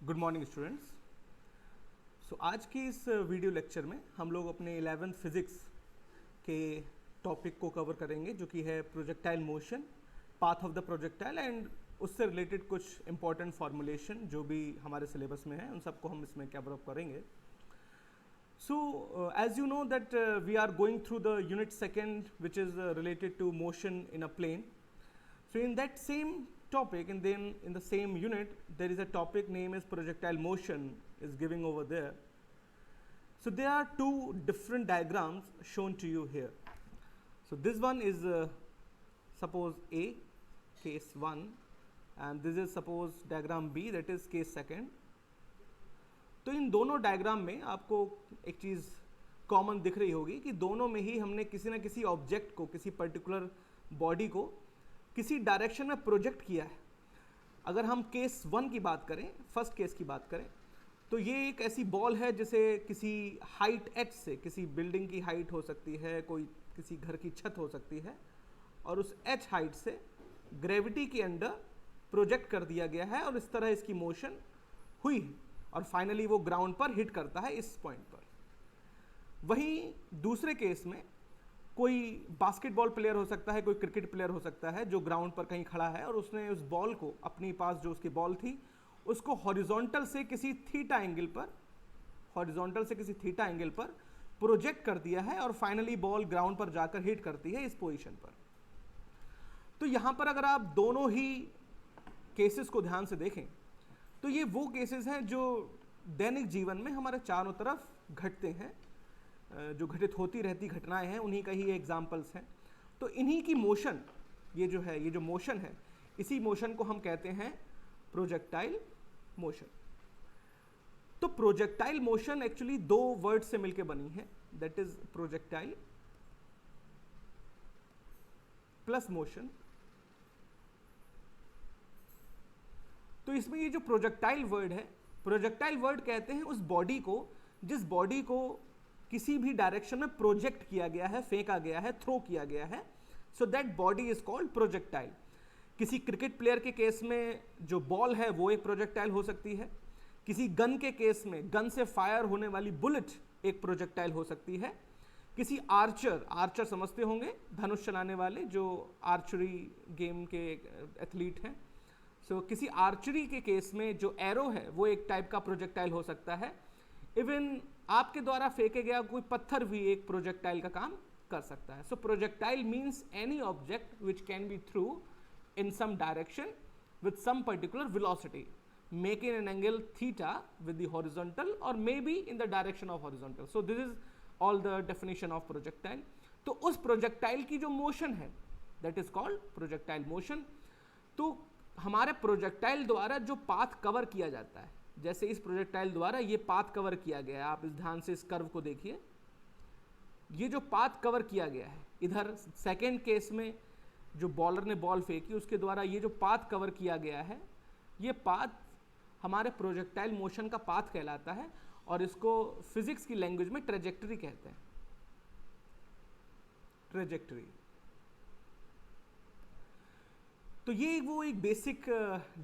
Good morning students. आज की इस वीडियो लेक्चर में हम लोग अपने 11th फिजिक्स के टॉपिक को कवर करेंगे, जो कि है projectile motion, path of the projectile and उससे रिलेटेड कुछ इंपॉर्टेंट फॉर्मुलेशन जो भी हमारे सिलेबस में है उन सबको हम इसमें कवर अप करेंगे। As you know that we are going through the unit second, which is related to motion in a plane. So in that same topic, and then in the same unit, there is a topic name is projectile motion is giving over there. So there are two different diagrams shown to you here. So this one is suppose A, case 1, and this is suppose diagram B, that is case second. तो इन दोनों diagram में आपको एक चीज़ common दिख रही होगी कि दोनों में ही हमने किसी न किसी ऑब्जेक्ट को, किसी पर्टिकुलर बॉडी को किसी डायरेक्शन में प्रोजेक्ट किया है। अगर हम केस 1 की बात करें, फर्स्ट केस की बात करें, तो ये एक ऐसी बॉल है जिसे किसी हाइट एच से, किसी बिल्डिंग की हाइट हो सकती है, कोई किसी घर की छत हो सकती है, और उस एच हाइट से ग्रेविटी के अंडर प्रोजेक्ट कर दिया गया है और इस तरह इसकी मोशन हुई है और फाइनली वो ग्राउंड पर हिट करता है इस पॉइंट पर। वहीं दूसरे केस में कोई बास्केटबॉल प्लेयर हो सकता है, कोई क्रिकेट प्लेयर हो सकता है जो ग्राउंड पर कहीं खड़ा है और उसने उस बॉल को, अपनी पास जो उसकी बॉल थी, उसको हॉरिजॉन्टल से किसी थीटा एंगल पर प्रोजेक्ट कर दिया है और फाइनली बॉल ग्राउंड पर जाकर हिट करती है इस पोजीशन पर। तो यहां पर अगर आप दोनों ही केसेस को ध्यान से देखें तो ये वो केसेस हैं जो दैनिक जीवन में हमारे चारों तरफ घटते हैं, जो घटित होती रहती घटनाएं हैं, उन्हीं का ही एग्जाम्पल्स हैं। तो इन्हीं की मोशन, ये जो मोशन है, इसी मोशन को हम कहते हैं प्रोजेक्टाइल मोशन। तो प्रोजेक्टाइल मोशन एक्चुअली दो वर्ड से मिलकर बनी है, that is projectile plus motion. तो इसमें ये जो प्रोजेक्टाइल वर्ड है, प्रोजेक्टाइल वर्ड कहते हैं उस बॉडी को जिस बॉडी को किसी भी डायरेक्शन में प्रोजेक्ट किया गया है, फेंका गया है, थ्रो किया गया है। So that body is called projectile. किसी क्रिकेट प्लेयर के केस में जो बॉल है वो एक प्रोजेक्टाइल हो सकती है। किसी गन के केस में गन से फायर होने वाली बुलेट एक प्रोजेक्टाइल हो सकती है। किसी आर्चर समझते होंगे, धनुष चलाने वाले जो आर्चरी गेम के एथलीट हैं। किसी आर्चरी के केस में जो एरो है वो एक टाइप का प्रोजेक्टाइल हो सकता है। इवन आपके द्वारा फेंके गया कोई पत्थर भी एक प्रोजेक्टाइल का काम कर सकता है। Projectile means any object which can be thrown in some direction with some particular velocity making an angle theta with the horizontal और may be in the direction of horizontal. So this is all the definition of projectile. तो उस projectile की जो motion है that is called projectile motion. तो हमारे projectile द्वारा जो पाथ कवर किया जाता है, जैसे इस प्रोजेक्टाइल द्वारा ये पाथ कवर किया गया है, आप इस ध्यान से इस कर्व को देखिए, ये जो पाथ कवर किया गया है, इधर सेकेंड केस में जो बॉलर ने बॉल फेंकी उसके द्वारा ये जो पाथ कवर किया गया है, ये पाथ हमारे प्रोजेक्टाइल मोशन का पाथ कहलाता है और इसको फिजिक्स की लैंग्वेज में ट्रेजेक्टरी कहते हैं। ट्रेजेक्टरी। तो ये वो एक बेसिक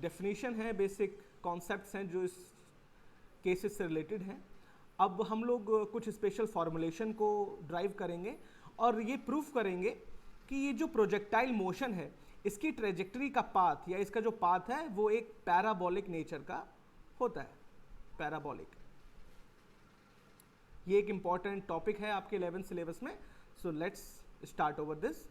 डेफिनेशन है, बेसिक कॉन्सेप्ट्स हैं जो इस केसेस से रिलेटेड हैं। अब हम लोग कुछ स्पेशल फॉर्मुलेशन को ड्राइव करेंगे और ये प्रूफ करेंगे कि ये जो प्रोजेक्टाइल मोशन है इसकी ट्रेजेक्टरी का पाथ या इसका जो पाथ है वो एक पैराबोलिक नेचर का होता है। पैराबोलिक, ये एक इंपॉर्टेंट टॉपिक है आपके 11th सिलेबस में। So let's start over this.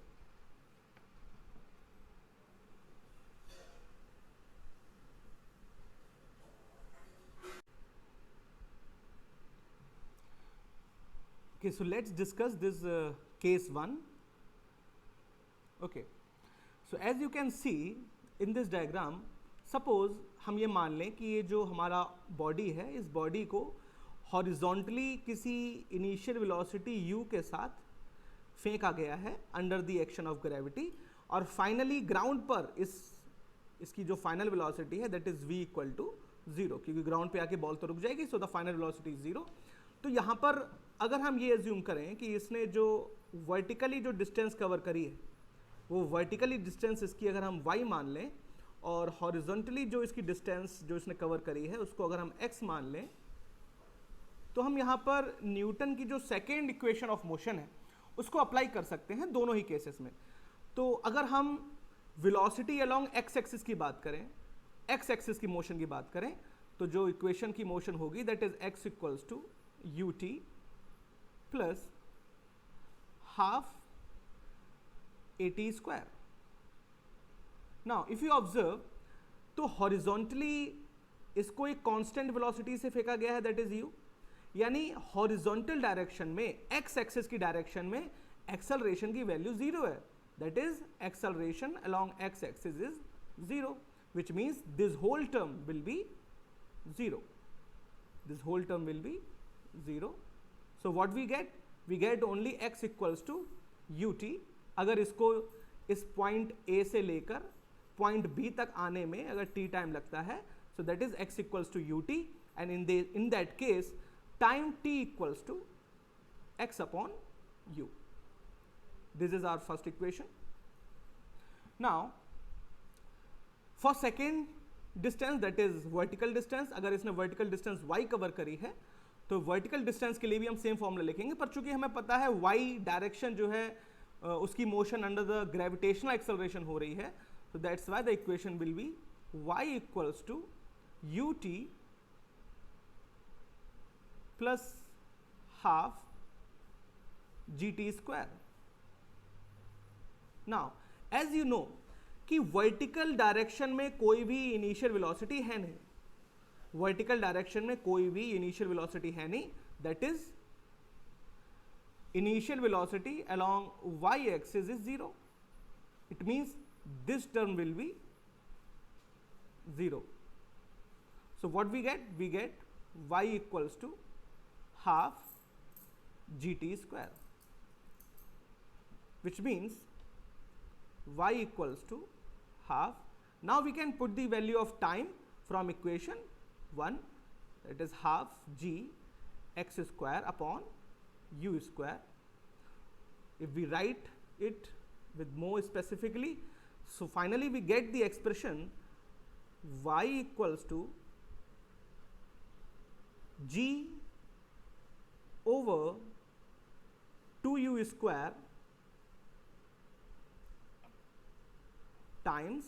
Okay, so let's discuss this case 1. Okay, so as you can see in this diagram, suppose हम ये मान लें कि ये जो हमारा बॉडी है, इस बॉडी को हॉरिजॉन्टली किसी इनिशियल वेलोसिटी u के साथ फेंका गया है under the action of gravity और फाइनली ग्राउंड पर इसकी जो फाइनल वेलोसिटी है that is v equal to 0, क्योंकि ग्राउंड पे आके बॉल तो रुक जाएगी, so the final velocity is 0। तो यहाँ पर अगर हम ये एज्यूम करें कि इसने जो वर्टिकली जो डिस्टेंस कवर करी है वो वर्टिकली डिस्टेंस इसकी अगर हम y मान लें और हॉरिजॉन्टली जो इसकी डिस्टेंस जो इसने कवर करी है उसको अगर हम x मान लें, तो हम यहाँ पर न्यूटन की जो सेकेंड इक्वेशन ऑफ मोशन है उसको अप्लाई कर सकते हैं दोनों ही केसेस में। तो अगर हम वेलोसिटी अलोंग x एक्सिस की बात करें, x एक्सिस की मोशन की बात करें, तो जो इक्वेशन की मोशन होगी that is x equals to ut plus half at square. Now if you observe, तो हॉरिजॉन्टली इसको एक कांस्टेंट वेलोसिटी से फेंका गया है दैट इज u, यानी हॉरिजॉन्टल डायरेक्शन में x एक्सिस की डायरेक्शन में एक्सेलरेशन की वैल्यू 0 है, that is acceleration along x axis is 0, which means this whole term will be 0. This whole term will be 0. So what we get? We get only x equals to ut. अगर इसको इस point A से लेकर point B तक आने में अगर t time लगता है, so that is x equals to ut, and in that case time t equals to x upon u. This is our first equation. Now for second distance, that is vertical distance, अगर इसने vertical distance y cover करी है तो vertical distance के लिए भी हम same formula लिखेंगे, पर चूंकि हमें पता है y डायरेक्शन जो है उसकी motion under the gravitational acceleration हो रही है, तो that's why the equation will be y equals to ut plus half gt square. Now as you know कि वर्टिकल डायरेक्शन में कोई भी इनिशियल वेलोसिटी है नहीं, वर्टिकल डायरेक्शन में कोई भी इनिशियल वेलोसिटी है नहीं, that is initial velocity along y axis is 0, it means this term will be 0. So what we get y equals to half gt square, which means y equals to half. Now we can put the value of time from equation 1, that is half g x square upon u square. If we write it with more specifically, so finally we get the expression y equals to g over 2u square times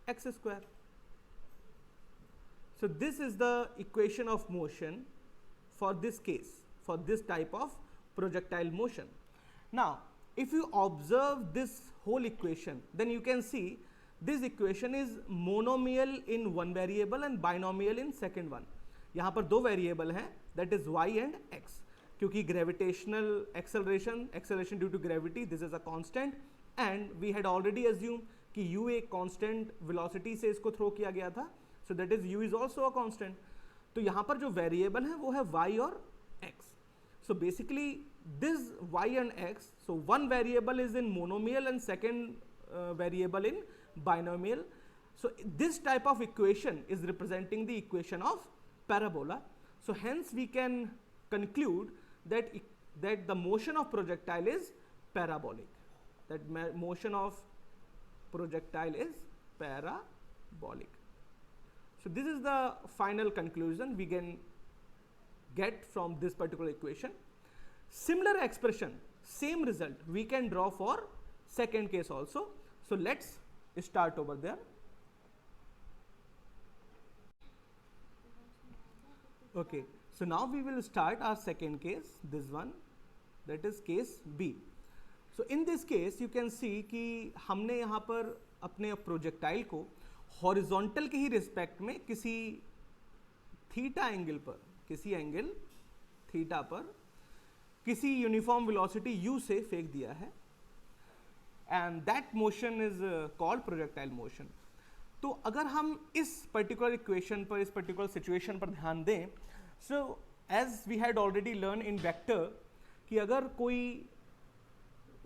x square. So this is the equation of motion for this case, for this type of projectile motion. Now if you observe this whole equation, then you can see this equation is monomial in one variable and binomial in second one. यहाँ पर दो variable हैं, that is y and x, क्योंकि gravitational acceleration due to gravity, this is a constant, and we had already assume कि u एक constant velocity से इसको throw किया गया था, so that is u is also a constant. तो यहाँ पर जो वेरिएबल है वो है y और x. So basically this y and x, so one variable is in monomial and second variable in binomial. So this type of equation is representing the equation of parabola. So hence we can conclude that the motion of projectile is parabolic. That motion of projectile is parabolic. So this is the final conclusion we can get from this particular equation. Similar expression, same result we can draw for second case also. So let's start over there. Okay, so now we will start our second case, this one, that is case B. So in this case you can see कि हमने यहाँ पर अपने projectile को horizontal के ही respect में किसी theta angle पर, किसी एंगल थीटा पर किसी यूनिफॉर्म वेलोसिटी u से फेंक दिया है, and that motion is called projectile motion. तो अगर हम इस पर्टिकुलर इक्वेशन पर, इस पर्टिकुलर सिचुएशन पर ध्यान दें, so as we had already learn in vector कि अगर कोई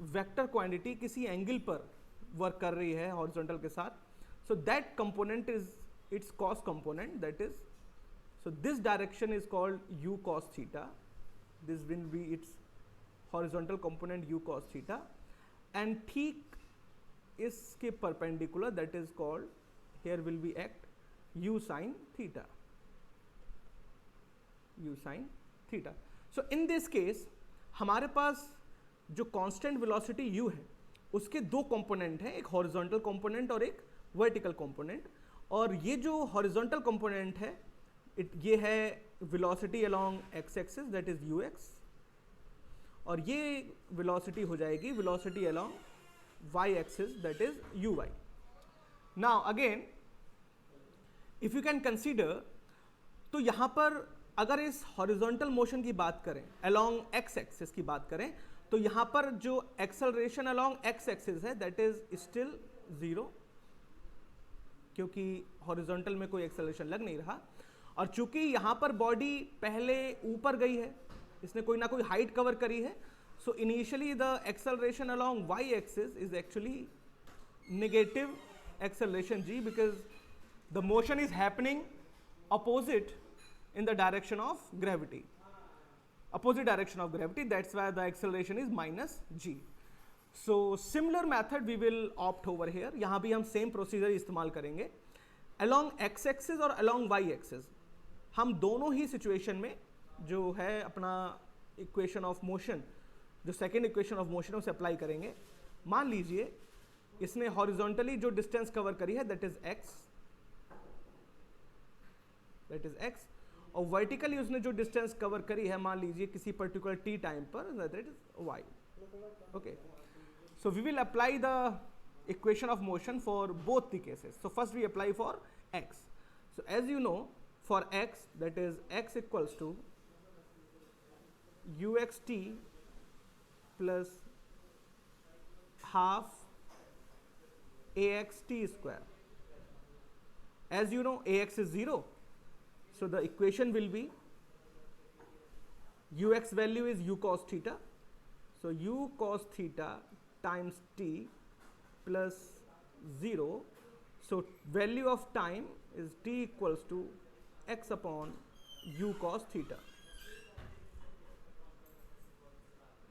वेक्टर क्वांटिटी किसी एंगल पर वर्क कर रही है हॉरिजॉन्टल के साथ, so that component is its cos component, that is, so this direction is called u cos theta, this will be its horizontal component u cos theta, and ठीक इसके perpendicular, that is called, here will be act u sin theta, u sin theta. So in this case हमारे पास जो constant velocity u है उसके दो component हैं, एक horizontal component और एक वर्टिकल कंपोनेंट, और ये जो हॉरिजॉन्टल कंपोनेंट है ये है velocity along x axis that is ux, और ये वेलोसिटी हो जाएगी velocity along y axis that is uy. Now again if you can consider, तो यहां पर अगर इस हॉरिजॉन्टल मोशन की बात करें अलोंग एक्स एक्सिस की बात करें, तो यहां पर जो एक्सेलरेशन अलोंग एक्स एक्सिस है दैट इज स्टिल 0, क्योंकि हॉरिजॉन्टल में कोई एक्सेलरेशन लग नहीं रहा, और चूंकि यहां पर बॉडी पहले ऊपर गई है, इसने कोई ना कोई हाइट कवर करी है, so initially the acceleration along Y axis is actually negative acceleration g, because the motion is happening opposite in the direction of gravity, opposite direction of gravity, that's why the acceleration is minus g. So similar method we will opt over here, यहाँ भी हम same procedure इस्तेमाल करेंगे. along x axis और along y axis हम दोनों ही situation में जो है अपना equation of motion, जो second equation of motion उसे apply करेंगे. मान लीजिए इसने हॉरिजॉन्टली जो डिस्टेंस कवर करी है दैट इज x, और वर्टिकली उसने जो डिस्टेंस कवर करी है मान लीजिए किसी पर्टिकुलर t टाइम पर that is y. Okay, so we will apply the equation of motion for both the cases. So first we apply for x. सो एज यू नो फॉर x that is x equals to uxt plus half axt square. As you know ax is 0, so the equation will be ux value is u cos theta, so u cos theta times t plus 0, so value of time is t equals to x upon u cos theta.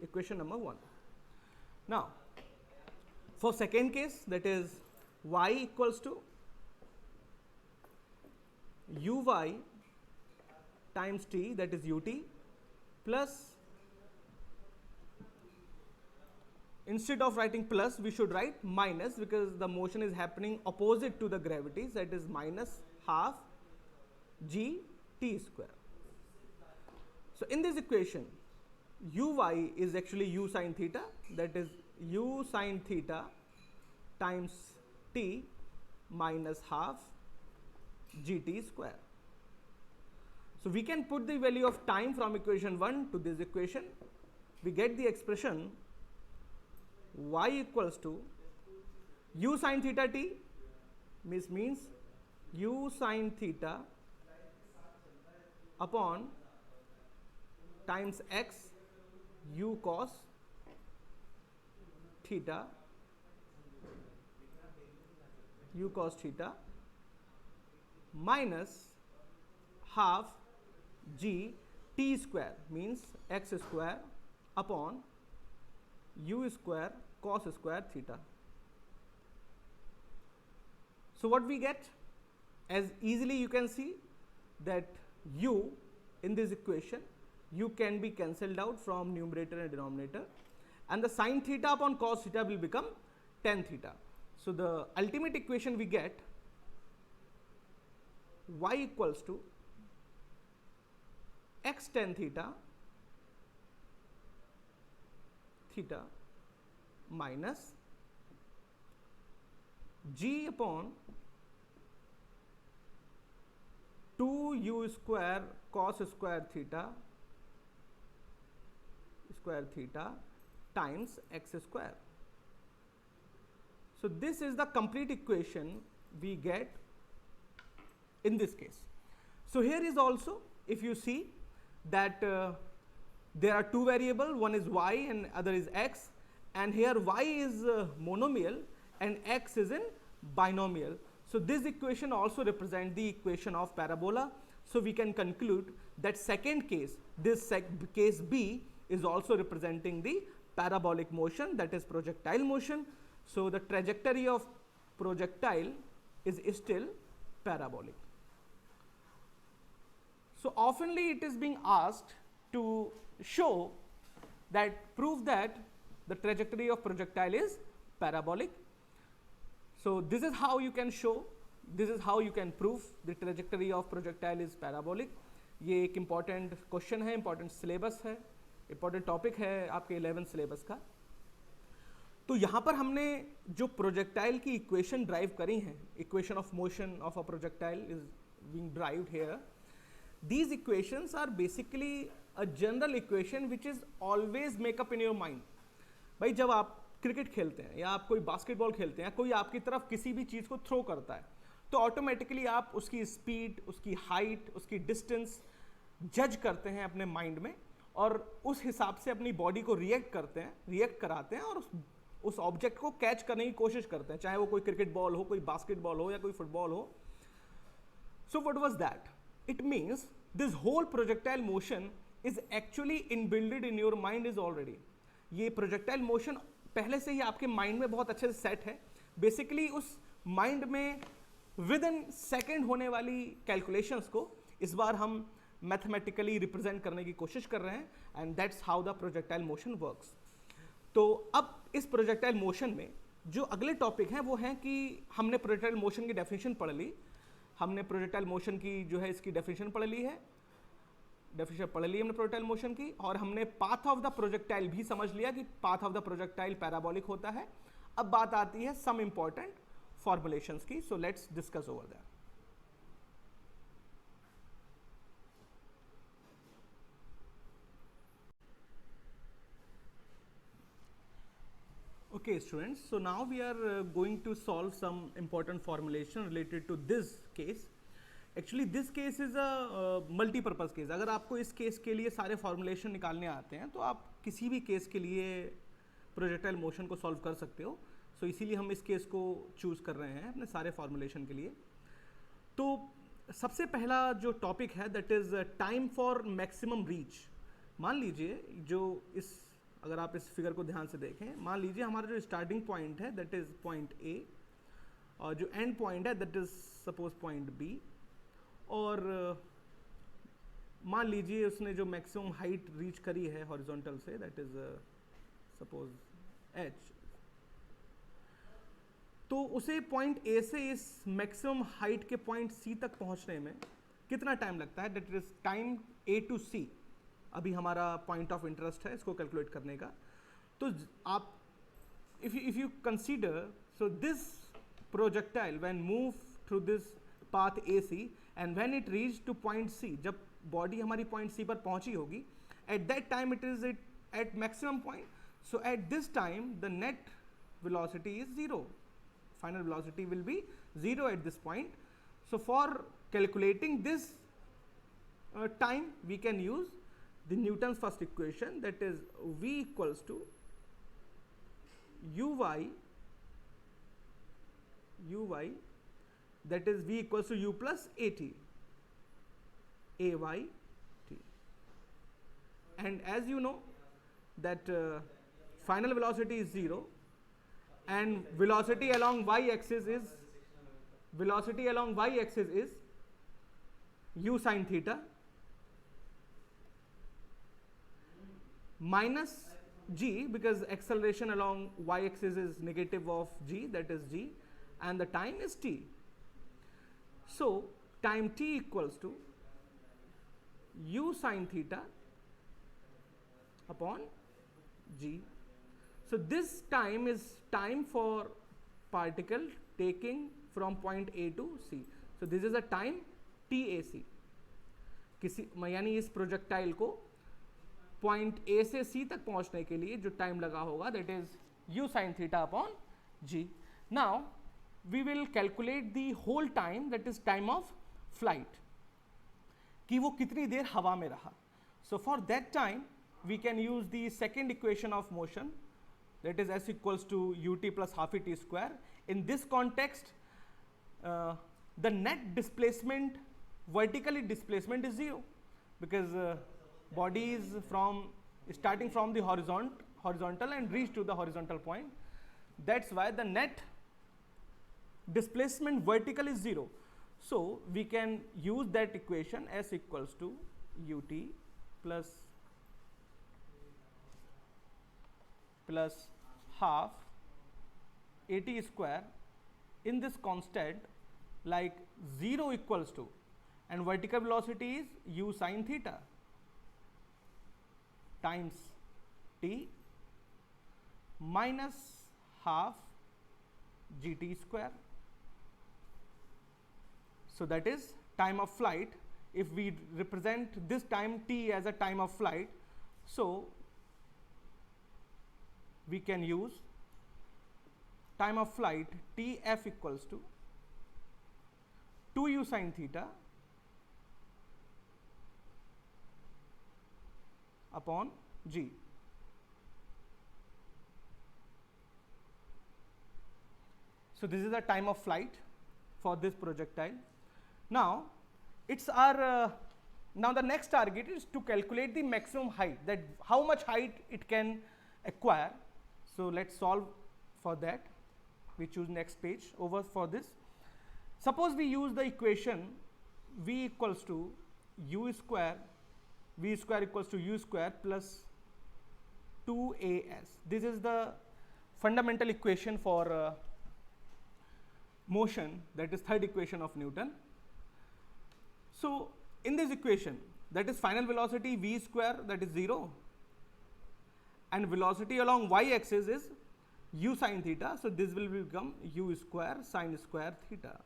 Equation number 1. Now for second case, that is y equals to uy times t, that is ut, plus, instead of writing plus we should write minus, because the motion is happening opposite to the gravities, that is minus half g t square. So in this equation uy is actually u sin theta, that is u sin theta times t minus half gt square. So we can put the value of time from equation 1 to this equation. We get the expression y equals to u sin theta t means u sin theta upon times x u cos theta, u cos theta minus half g t square means x square upon u square cos square theta. So what we get, as easily you can see that u in this equation, u can be cancelled out from numerator and denominator, and the sin theta upon cos theta will become tan theta. So the ultimate equation we get y equals to x tan theta minus g upon 2u square cos square theta times x square. So this is the complete equation we get in this case. So here is also, if you see that there are two variables, one is y and other is x, and here y is monomial and x is in binomial. So this equation also represents the equation of parabola. So we can conclude that second case, this case B, is also representing the parabolic motion, that is projectile motion. So the trajectory of projectile is still parabolic. So oftenly it is being asked to show that, prove that the trajectory of projectile is parabolic. So this is how you can show, this is how you can prove the trajectory of projectile is parabolic. ये एक important question है, important syllabus है, important topic है आपके 11th syllabus का. तो यहाँ पर हमने जो projectile की equation drive करी हैं, equation of motion of a projectile is being derived here. These equations are basically a general equation which is always make up in your mind. भाई जब आप क्रिकेट खेलते हैं या आप कोई बास्केटबॉल खेलते हैं, कोई आपकी तरफ किसी भी चीज़ को थ्रो करता है, तो ऑटोमेटिकली आप उसकी स्पीड, उसकी हाइट, उसकी डिस्टेंस जज करते हैं अपने माइंड में और उस हिसाब से अपनी बॉडी को रिएक्ट करते हैं, रिएक्ट कराते हैं और उस ऑब्जेक्ट को कैच करने की कोशिश करते हैं, चाहे वो कोई क्रिकेट बॉल हो, कोई बास्केटबॉल हो या कोई फुटबॉल हो. So what was that? It means this whole projectile motion is actually inbuilt in your mind is already. ये projectile motion पहले से ही आपके माइंड में बहुत अच्छे से सेट है. बेसिकली उस माइंड में विद इन सेकेंड होने वाली कैलकुलेशंस को इस बार हम मैथमेटिकली रिप्रेजेंट करने की कोशिश कर रहे हैं, and that's how the projectile motion works. तो अब इस प्रोजेक्टाइल मोशन में जो अगले टॉपिक हैं वो हैं कि हमने प्रोजेक्टाइल मोशन की डेफिनेशन पढ़ ली, हमने प्रोजेक्टाइल मोशन की जो है इसकी डेफिनेशन पढ़ ली है, डेफिनेशन पढ़ ली हमने प्रोजेक्टाइल मोशन की, और हमने पाथ ऑफ द प्रोजेक्टाइल भी समझ लिया कि path of the projectile parabolic होता है. अब बात आती है सम इंपॉर्टेंट फॉर्मुलेशंस की. So let's discuss over that. Okay students, so now we are going to solve some important formulation related to this case. Actually this case is a multi-purpose case. अगर आपको इस case के लिए सारे formulation निकालने आते हैं तो आप किसी भी केस के लिए प्रोजेक्टाइल मोशन को सॉल्व कर सकते हो. सो इसीलिए हम इस केस को चूज़ कर रहे हैं अपने सारे फॉर्मुलेशन के लिए. तो सबसे पहला जो टॉपिक है that is time for maximum reach. मान लीजिए जो इस, अगर आप इस फिगर को ध्यान से देखें, मान लीजिए हमारा जो स्टार्टिंग पॉइंट है दैट इज़ पॉइंट ए और जो एंड पॉइंट है that is suppose point B, और मान लीजिए उसने जो मैक्सिमम हाइट रीच करी है horizontal say that is suppose H, तो उसे पॉइंट ए से इस मैक्सिमम हाइट के पॉइंट सी तक पहुंचने में कितना टाइम लगता है? That is time A to C. अभी हमारा पॉइंट ऑफ इंटरेस्ट है इसको कैलकुलेट करने का. तो आप if you consider, so this projectile when move through this path A C and when it reach to point C, जब बॉडी हमारी पॉइंट सी पर पहुंची होगी, at that time it is at maximum point. So at this time the net velocity is 0. Final velocity will be 0 at this point. So for calculating this time we can use the Newton's first equation, that is V equals to uy, that is V equals to u plus at, ay t. And as you know that final velocity is 0 and velocity along y-axis is u sin theta minus g, because acceleration along y-axis is negative of g, that is g, and the time is t. So time t equals to u sin theta upon g. So this time is time for particle taking from point A to C. So this is a time TAC. किसी यानी इस projectile को point A से C तक पहुंचने के लिए जो टाइम लगा होगा that is u sin theta upon g. Now we will calculate the whole time, that is time of flight, कि वो कितनी देर हवा में रहा. So for that time we can use the second equation of motion, that is s equals to ut plus half t square. In this context the net displacement, vertically displacement is 0, because body is starting from the horizontal and reach to the horizontal point. That's why the net displacement vertical is 0. So we can use that equation S equals to ut plus half at square in this constant, like 0 equals to, and vertical velocity is u sine theta times t minus half gt square. So that is time of flight. If we represent this time t as a time of flight, so we can use time of flight Tf equals to 2u sine theta upon g. So this is the time of flight for this projectile. Now it's our now the next target is to calculate the maximum height, that how much height it can acquire. So let's solve for that. We choose next page over for this. Suppose we use the equation v equals to u square, v square equals to u square plus 2as. This is the fundamental equation for motion, that is third equation of Newton. So in this equation, that is final velocity v square, that is 0, and velocity along y axis is u sine theta. So this will become u square sine square theta,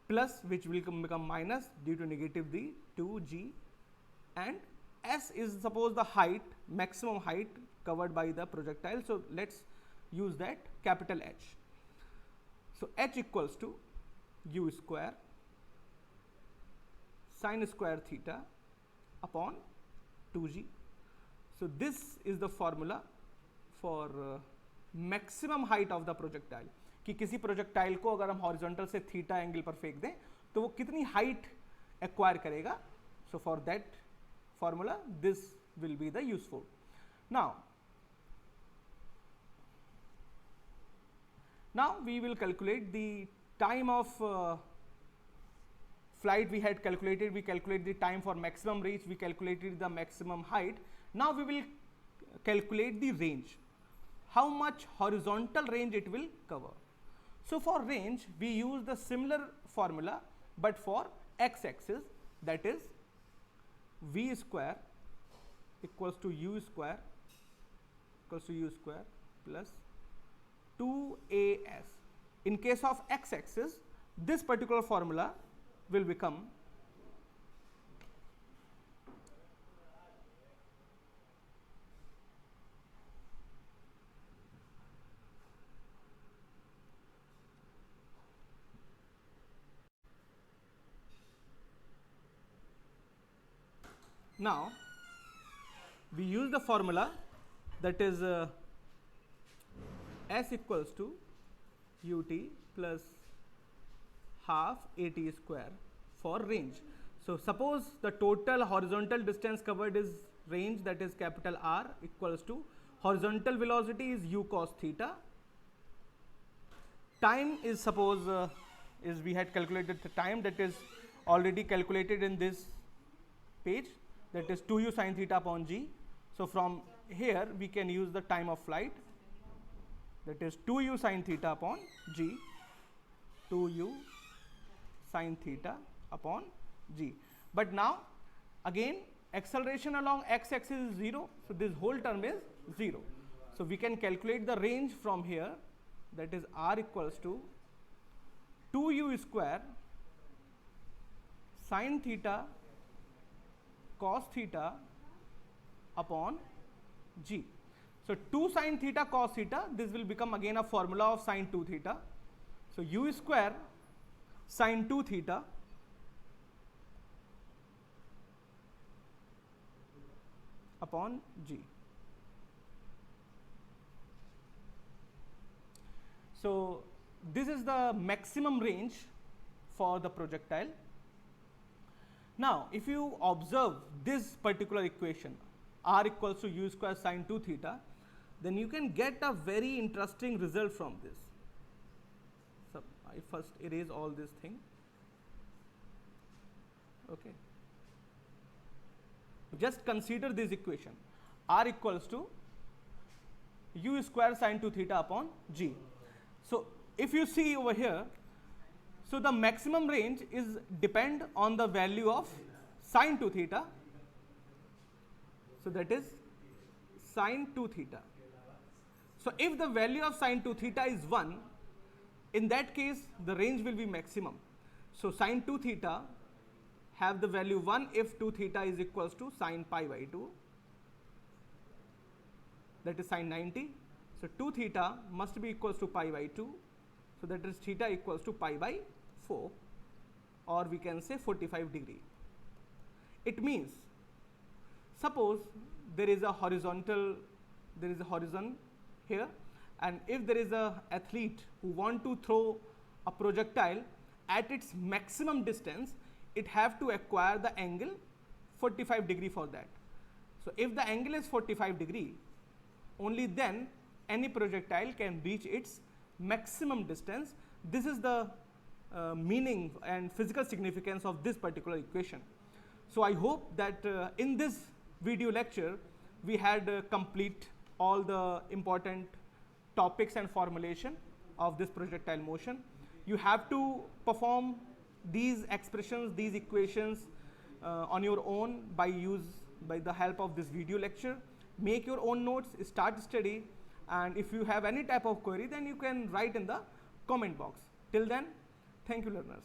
plus which will become minus due to negative the 2g, and s is suppose the height, maximum height covered by the projectile. So let's use that capital H. So H equals to u square sine square theta upon 2g. So this is the formula for maximum height of the projectile, कि किसी projectile को अगर हम horizontal से theta angle पर फेंक दें तो वो कितनी हाइट एक्वायर करेगा. So for that formula this will be the useful. Now we will calculate the time of flight. We had calculated, we calculate the time for maximum reach, we calculated the maximum height. Now we will calculate the range, how much horizontal range it will cover. So for range we use the similar formula, but for x axis, that is v square equals to u square plus 2as. In case of x axis, this particular formula will become now we use the formula, that is s equals to ut plus half at square for range. So suppose the total horizontal distance covered is range, that is capital R, equals to horizontal velocity is u cos theta. Time is suppose is we had calculated the time, that is already calculated in this page, that is 2u sin theta upon g. So from here we can use the time of flight, that is 2u sin theta upon g, 2u sin theta upon g. But now again acceleration along x axis is 0, so this whole term is 0. So we can calculate the range from here, that is r equals to 2u square sin theta cos theta upon g. So 2 sin theta cos theta, this will become again a formula of sin 2 theta. So u square sin 2 theta upon g. So this is the maximum range for the projectile. Now if you observe this particular equation, r equals to u square sin 2 theta, then you can get a very interesting result from this. So I first erase all this thing. Okay. Just consider this equation. R equals to u square sine 2 theta upon g. So if you see over here, so the maximum range is depend on the value of sine 2 theta. So that is sine 2 theta. So if the value of sine 2 theta is 1, in that case the range will be maximum. So sine 2 theta have the value 1 if 2 theta is equals to sine pi by 2, that is sine 90. So 2 theta must be equals to pi by 2, so that is theta equals to pi by 4, or we can say 45 degree. It means, suppose there is a horizon here, and if there is a athlete who want to throw a projectile at its maximum distance, it have to acquire the angle 45 degree for that. So if the angle is 45 degree, only then any projectile can reach its maximum distance. This is the meaning and physical significance of this particular equation. So I hope that in this video lecture we had complete all the important topics and formulation of this projectile motion. You have to perform these expressions, these equations on your own by the help of this video lecture. Make your own notes, start study, and if you have any type of query, then you can write in the comment box. Till then, thank you learners.